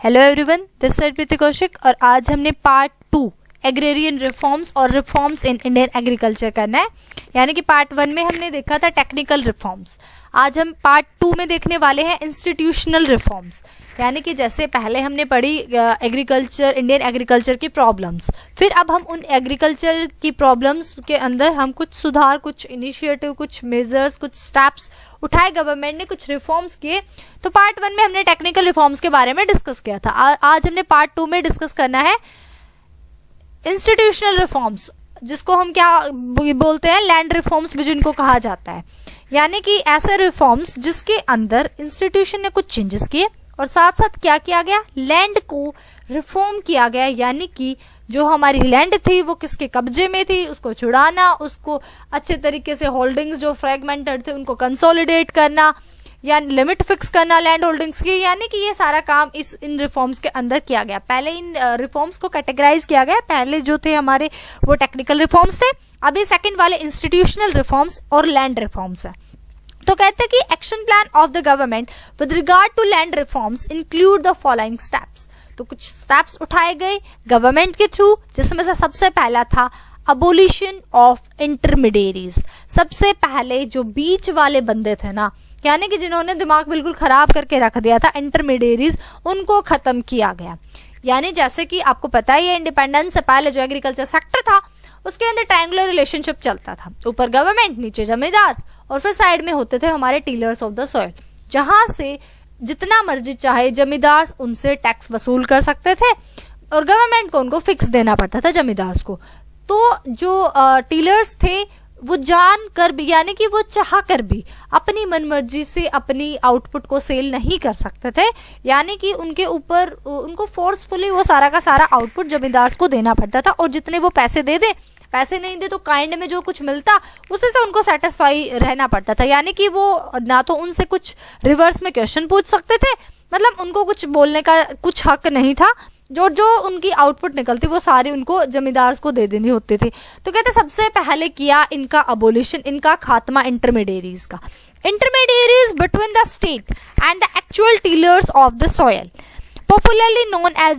Hello everyone, this is प्रीति कौशिक और आज हमने पार्ट 2 एग्रेरियन रिफॉर्म्स और रिफॉर्म्स इन इंडियन एग्रीकल्चर करना है। यानी कि पार्ट 1 में हमने देखा था टेक्निकल रिफॉर्म्स। आज हम पार्ट 2 में देखने वाले हैं इंस्टीट्यूशनल रिफॉर्म्स। यानी कि जैसे पहले हमने पढ़ी एग्रीकल्चर, इंडियन एग्रीकल्चर की प्रॉब्लम्स, फिर अब हम उन एग्रीकल्चर की प्रॉब्लम्स के अंदर हम कुछ सुधार, कुछ इनिशिएटिव, कुछ मेजर्स, कुछ स्टेप्स उठाए, गवर्नमेंट ने कुछ रिफॉर्म्स किए। तो पार्ट 1 में हमने टेक्निकल रिफॉर्म्स के बारे में डिस्कस किया था। आज हमने पार्ट 2 में डिस्कस करना है इंस्टीट्यूशनल रिफॉर्म्स, जिसको हम क्या बोलते हैं, लैंड रिफॉर्म्स भी जिनको कहा जाता है। यानी कि ऐसे रिफॉर्म्स जिसके अंदर इंस्टीट्यूशन ने कुछ चेंजेस किए और साथ साथ क्या किया गया, लैंड को रिफॉर्म किया गया। यानी कि जो हमारी लैंड थी वो किसके कब्जे में थी, उसको छुड़ाना, उसको अच्छे तरीके से होल्डिंग्स जो फ्रेगमेंटेड थे उनको कंसोलिडेट करना, यानी लिमिट फिक्स करना लैंड होल्डिंग्स की। यानी कि ये सारा काम इन रिफॉर्म्स के अंदर किया गया। पहले इन रिफॉर्म्स को कैटेगराइज किया गया। पहले जो थे हमारे वो टेक्निकल रिफॉर्म्स थे, अभी सेकंड वाले इंस्टीट्यूशनल रिफॉर्म्स और लैंड रिफॉर्म्स है। तो कहते हैं कि action plan of the government with regard to land reforms include the following steps. तो कुछ स्टेप्स उठाए गए गवर्नमेंट के थ्रू, जिसमें से सबसे पहला था अबोलिशन ऑफ इंटरमीडिएरीज। सबसे पहले जो बीच वाले बंदे थे ना, यानी कि जिन्होंने दिमाग बिल्कुल खराब करके रख दिया था, इंटरमीडिएरीज, उनको खत्म किया गया। यानी जैसे कि आपको पता ही है, इंडिपेंडेंस से पहले जो एग्रीकल्चर सेक्टर था उसके अंदर ट्रायंगुलर रिलेशनशिप चलता था। ऊपर गवर्नमेंट, नीचे जमींदार और फिर साइड में होते थे हमारे टीलर्स ऑफ द सॉइल, जहां से जितना मर्जी चाहे जमींदार उनसे टैक्स वसूल कर सकते थे और गवर्नमेंट को उनको फिक्स देना पड़ता था जमींदार को। तो जो टीलर्स थे वो जान कर भी, यानी कि वो चाह कर भी अपनी मनमर्जी से अपनी आउटपुट को सेल नहीं कर सकते थे। यानी कि उनके ऊपर उनको फोर्सफुली वो सारा का सारा आउटपुट जमींदार को देना पड़ता था और जितने वो पैसे दे दे, पैसे नहीं दे तो काइंड में जो कुछ मिलता उसी से उनको सेटिस्फाई रहना पड़ता था। यानी कि वो ना तो उनसे कुछ रिवर्स में क्वेश्चन पूछ सकते थे, मतलब उनको कुछ बोलने का कुछ हक नहीं था। जो उनकी आउटपुट निकलती वो सारी उनको जमींदार को दे देनी होती थी। तो कहते सबसे पहले किया इनका अबोलिशन, इनका खात्मा इंटरमीडिएरीज का। Intermediaries between the state and the actual tillers of the soil, popularly known as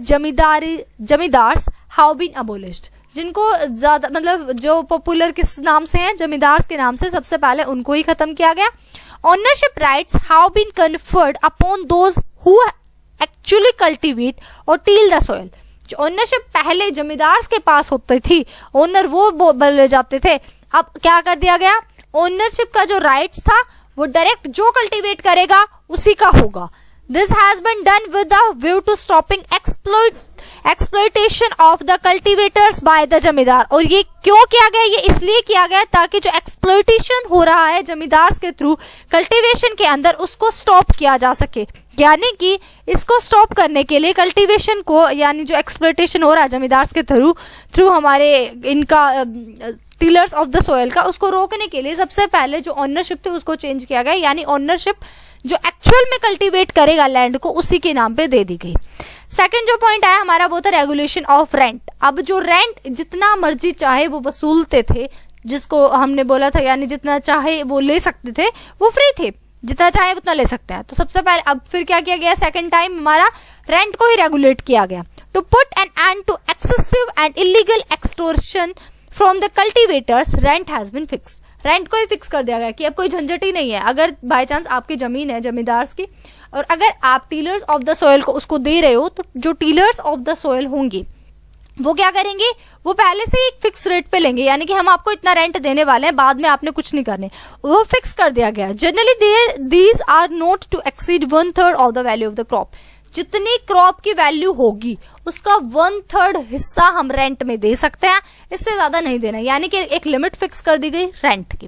zamindars, have been abolished. जिनको ज्यादा मतलब जो पॉपुलर किस नाम से हैं, जमींदार के नाम से, सबसे पहले उनको ही खत्म किया गया। Ownership rights have been conferred upon those who actually cultivate और टील द सॉइल। जो ओनरशिप पहले जमींदार के पास होती थी, ओनर वो बोले जाते थे, अब क्या कर दिया गया, ओनरशिप का जो राइट्स था वो डायरेक्ट जो कल्टीवेट करेगा उसी का होगा। This has been done with the view to stopping exploitation of the cultivators by the zamindar. और ये क्यों किया गया, ये इसलिए किया गया ताकि जो एक्सप्लॉयटेशन हो रहा है जमींदार के थ्रू कल्टीवेशन के अंदर, उसको स्टॉप किया जा सके। यानी कि इसको स्टॉप करने के लिए कल्टीवेशन को, यानी जो एक्सप्लॉयटेशन हो रहा है जमींदार के थ्रू हमारे इनका टीलर्स ऑफ द सॉइल का, उसको रोकने के लिए सबसे पहले जो ओनरशिप थे उसको चेंज किया गया। यानी ओनरशिप जो एक्चुअल में कल्टीवेट करेगा लैंड को उसी के नाम पे दे दी गई। सेकंड जो पॉइंट आया हमारा वो था रेगुलेशन ऑफ रेंट। अब जो रेंट जितना मर्जी चाहे वो वसूलते थे, जिसको हमने बोला था, यानी जितना चाहे वो ले सकते थे, वो फ्री थे, जितना चाहे उतना ले सकते हैं। तो सबसे पहले अब फिर क्या किया गया, सेकंड टाइम हमारा रेंट को ही रेगुलेट किया गया। To put an end to excessive and illegal extortion from the cultivators, rent has been fixed. Rent को ही फिक्स कर दिया गया कि अब कोई झंझट ही नहीं है। अगर बाय चांस आपकी जमीन है जमींदार की और अगर आप टीलर्स ऑफ द सॉइल को उसको दे रहे हो, तो जो टीलर्स ऑफ द सॉइल होंगे वो क्या करेंगे, वो पहले से ही एक फिक्स रेट पे लेंगे। यानी कि हम आपको इतना रेंट देने वाले हैं, बाद में आपने कुछ नहीं करने, वो फिक्स कर दिया गया। Generally these are not to exceed 1/3 of the value of the crop. जितनी क्रॉप की वैल्यू होगी उसका 1/3 हिस्सा हम रेंट में दे सकते हैं, इससे ज्यादा नहीं देना। यानी कि एक लिमिट फिक्स कर दी गई रेंट की।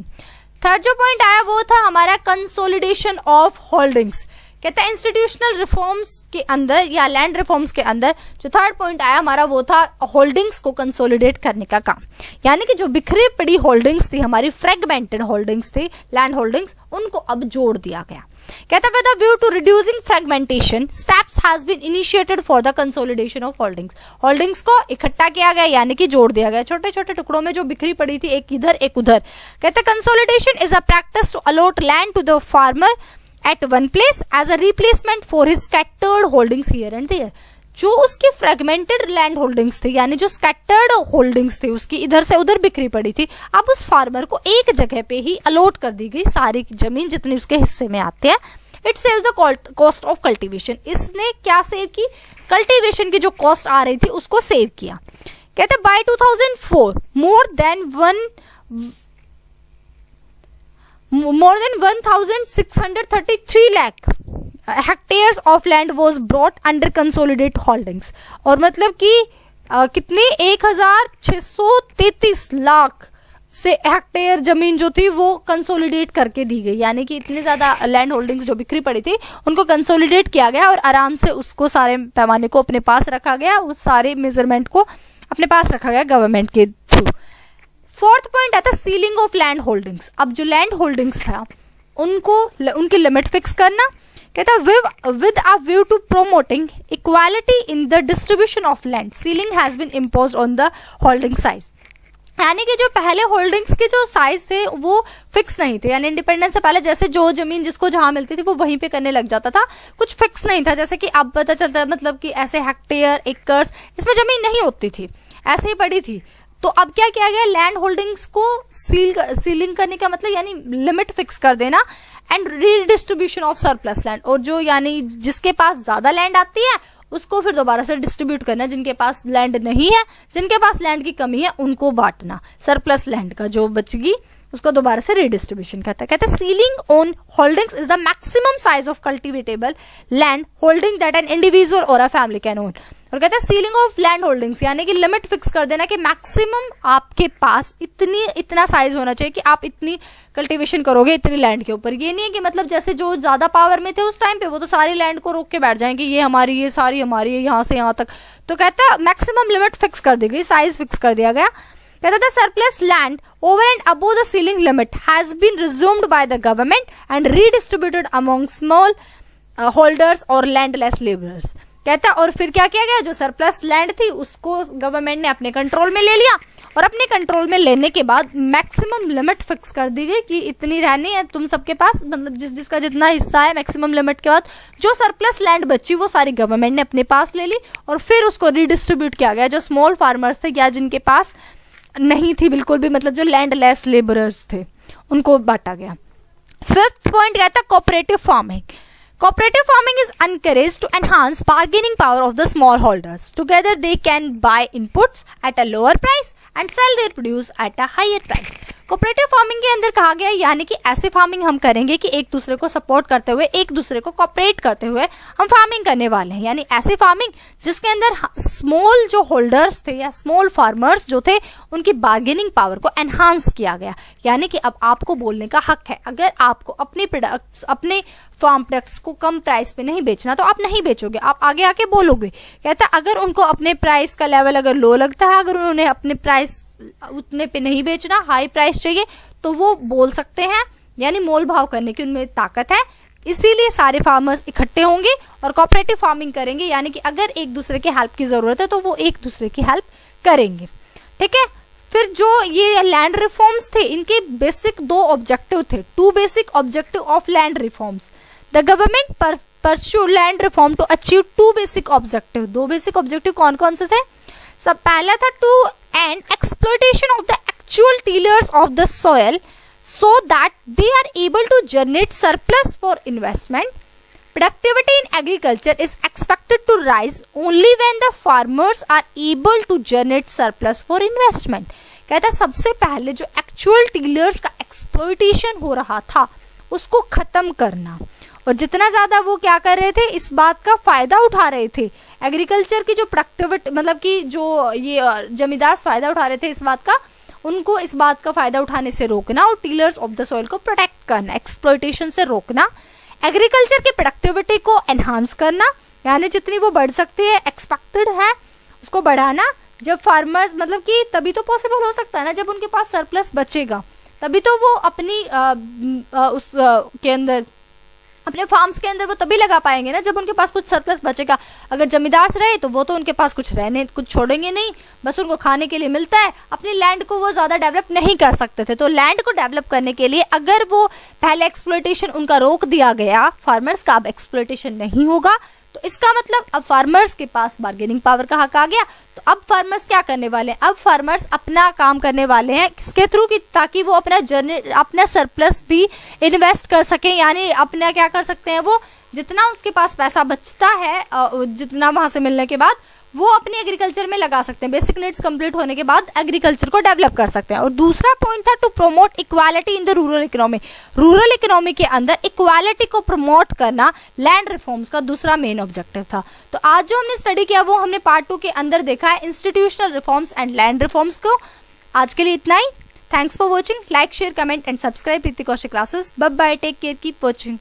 थर्ड जो पॉइंट आया वो था हमारा कंसोलिडेशन ऑफ होल्डिंग्स। कहते हैं इंस्टीट्यूशनल रिफॉर्म्स के अंदर या लैंड रिफॉर्म्स के अंदर जो थर्ड पॉइंट आया हमारा वो था होल्डिंग्स को कंसोलिडेट करने का काम। यानी कि जो बिखरी पड़ी होल्डिंग्स थी, हमारी फ्रेगमेंटेड होल्डिंग्स थी, लैंड होल्डिंग्स, उनको अब जोड़ दिया गया। कहता है with a view to reducing fragmentation, steps has been initiated for the consolidation of holdings. Holdings को इकट्ठा किया गया, यानी कि जोड़ दिया गया छोटे छोटे टुकड़ों में जो बिखरी पड़ी थी, एक इधर एक उधर। कहते हैं consolidation is a practice to allot land to the farmer at one place as a replacement for his scattered holdings here and there. जो उसकी फ्रेगमेंटेड लैंड होल्डिंग्स थी, यानी जो स्कैटर्ड होल्डिंग्स थी उसकी इधर से उधर बिखरी पड़ी थी, अब उस फार्मर को एक जगह पे ही अलॉट कर दी गई सारी जमीन जितनी उसके हिस्से में आती है। It save the cost of cultivation. इसने क्या सेव की? कल्टीवेशन की जो कॉस्ट आ रही थी उसको सेव किया। कहते by 2004 more than 1633 lakh hectares of land was brought under consolidate holdings. और मतलब कि कितनी 1633 लाख से हेक्टेयर जमीन जो थी वो कंसोलिडेट करके दी गई, यानी कि इतनी ज़्यादा लैंड होल्डिंग्स जो बिखरी पड़ी थी उनको कंसोलिडेट किया गया और आराम से उसको सारे पैमाने को अपने पास रखा गया, उस सारे मेजरमेंट को अपने पास रखा गया गवर्नमेंट के थ्रू। फोर्थ पॉइंट आता है सीलिंग ऑफ लैंड होल्डिंग्स। अब जो लैंड होल्डिंग्स था उनकी लिमिट फिक्स करना। कहता है with a view to promoting equality in the distribution of land, ceiling has been imposed on the holding size. यानी कि जो पहले होल्डिंग्स के जो साइज थे वो फिक्स नहीं थे, यानी इंडिपेंडेंस से पहले जैसे जो जमीन जिसको जहां मिलती थी वो वहीं पे करने लग जाता था, कुछ फिक्स नहीं था। जैसे कि अब पता चलता है मतलब कि ऐसे हेक्टेयर एकर्स इसमें जमीन नहीं होती थी, ऐसे ही पड़ी थी। तो अब क्या किया गया? लैंड होल्डिंग्स को सीलिंग करने का मतलब यानी लिमिट फिक्स कर देना and redistribution of surplus land. और जो यानी जिसके पास ज्यादा लैंड आती है उसको फिर दोबारा से डिस्ट्रीब्यूट करना, जिनके पास लैंड नहीं है, जिनके पास लैंड की कमी है उनको बांटना। सरप्लस लैंड का जो बचगी उसको दोबारा से रीडिस्ट्रीब्यूशन कहते हैं ceiling on holdings is the maximum size of cultivable land holding that an individual और अ फैमिली कैन ओन। और कहते हैं सीलिंग ऑफ लैंड होल्डिंग्स यानी कि लिमिट फिक्स कर देना कि मैक्सिमम आपके पास इतना साइज होना चाहिए कि आप इतनी कल्टीवेशन करोगे इतनी लैंड के ऊपर। ये नहीं है कि मतलब जैसे जो ज्यादा पावर में थे उस टाइम पे वो तो सारी लैंड को रोक के बैठ जाएंगे, ये हमारी, ये सारी हमारी है, यहाँ से यहाँ तक। तो कहता है मैक्सिमम लिमिट फिक्स कर दी गई, साइज फिक्स कर दिया गया। कहता था surplus land over and above the ceiling limit has been resumed by the government and redistributed among small holders और लैंडलेस लेबरर्स। कहता और फिर क्या किया गया? जो सरप्लस लैंड थी उसको गवर्नमेंट ने अपने कंट्रोल में ले लिया और अपने कंट्रोल में लेने के बाद मैक्सिमम लिमिट फिक्स कर दी गई कि इतनी रहनी है तुम सबके पास, मतलब जिसका जितना हिस्सा है। मैक्सिमम लिमिट के बाद जो सरप्लस लैंड बची वो सारी गवर्नमेंट ने अपने पास ले ली और फिर उसको रीडिस्ट्रीब्यूट किया गया। जो स्मॉल फार्मर्स थे या जिनके पास नहीं थी बिल्कुल भी, मतलब जो लैंडलेस लेबरर्स थे, उनको बांटा गया। फिफ्थ पॉइंट कहता है cooperative farming. Cooperative farming is encouraged to enhance bargaining power of the smallholders. Together they can buy inputs at a lower price and sell their produce at a higher price. Cooperative farming के अंदर कहा गया यानी कि ऐसे farming हम करेंगे कि एक दूसरे को सपोर्ट करते हुए, एक दूसरे को कोऑपरेट करते हुए हम फार्मिंग करने वाले हैं। यानी ऐसी फार्मिंग जिसके अंदर स्मॉल जो होल्डर्स थे या स्मॉल फार्मर्स जो थे उनकी बार्गेनिंग पावर को एनहांस किया गया। यानी कि अब आपको बोलने का हक है। अगर आपको अपने फार्म प्रोडक्ट्स को कम प्राइस पे नहीं बेचना तो आप नहीं बेचोगे, आप आगे आके बोलोगे। कहता अगर उनको अपने प्राइस का लेवल अगर लो लगता है, अगर उन्होंने अपने प्राइस उतने पे नहीं बेचना, हाई प्राइस चाहिए, तो वो बोल सकते हैं, यानी मोल भाव करने की उनमें ताकत है। इसीलिए सारे फार्मर्स इकट्ठे होंगे और कोऑपरेटिव फार्मिंग करेंगे। यानी कि अगर एक दूसरे के हेल्प की जरूरत है तो वो एक दूसरे की हेल्प करेंगे। ठीक है। फिर जो ये लैंड रिफॉर्म्स थे इनके बेसिक दो ऑब्जेक्टिव थे, two basic objective of land reforms. The government pursue land reform to achieve two basic objective. दो बेसिक ऑब्जेक्टिव कौन कौन से थे? सब पहला था to end exploitation of the actual tillers of the soil so that they are able to generate surplus for investment. Productivity in agriculture is expected to rise only when the farmers are able to generate surplus for investment. कहता है सबसे पहले जो actual टीलर्स का exploitation हो रहा था उसको खत्म करना, और जितना ज़्यादा वो क्या कर रहे थे इस बात का फ़ायदा उठा रहे थे, एग्रीकल्चर की जो प्रोडक्टिविटी मतलब कि जो ये जमींदार फ़ायदा उठा रहे थे इस बात का, उनको इस बात का फ़ायदा उठाने से रोकना और टीलर्स ऑफ द सॉइल को प्रोटेक्ट करना, एक्सप्लॉयटेशन से रोकना। एग्रीकल्चर की प्रोडक्टिविटी को एनहांस करना, यानी जितनी वो बढ़ सकती है एक्सपेक्टेड है उसको बढ़ाना। जब फार्मर्स मतलब कि तभी तो पॉसिबल हो सकता है ना, जब उनके पास सरप्लस बचेगा तभी तो वो अपनी के अंदर अपने फार्म्स के अंदर वो तभी लगा पाएंगे ना जब उनके पास कुछ सरप्लस बचेगा। अगर जमींदार से रहे तो वो तो उनके पास कुछ छोड़ेंगे नहीं, बस उनको खाने के लिए मिलता है, अपनी लैंड को वो ज़्यादा डेवलप नहीं कर सकते थे। तो लैंड को डेवलप करने के लिए अगर वो पहले एक्सप्लॉयटेशन उनका रोक दिया गया फार्मर्स का, अब एक्सप्लॉयटेशन नहीं होगा, तो इसका मतलब अब फार्मर्स के पास बार्गेनिंग पावर का हक आ गया। तो अब फार्मर्स क्या करने वाले हैं, अब फार्मर्स अपना काम करने वाले हैं किसके थ्रू की, ताकि वो अपना सरप्लस भी इन्वेस्ट कर सकें, यानी अपना क्या कर सकते हैं, वो जितना उसके पास पैसा बचता है जितना वहाँ से मिलने के बाद वो अपनी एग्रीकल्चर में लगा सकते हैं। बेसिक नीड्स कंप्लीट होने के बाद एग्रीकल्चर को डेवलप कर सकते हैं। और दूसरा पॉइंट था to promote equality in the rural economy. Rural economy के अंदर इक्वालिटी को प्रमोट करना लैंड रिफॉर्म्स का दूसरा मेन ऑब्जेक्टिव था। तो आज जो हमने स्टडी किया वो हमने पार्ट 2 के अंदर देखा है institutional reforms and land reforms को। आज के लिए इतना ही। Thanks for watching. Like, share, comment and subscribe Preeti Kaushik classes. Bye bye, take care, keep watching.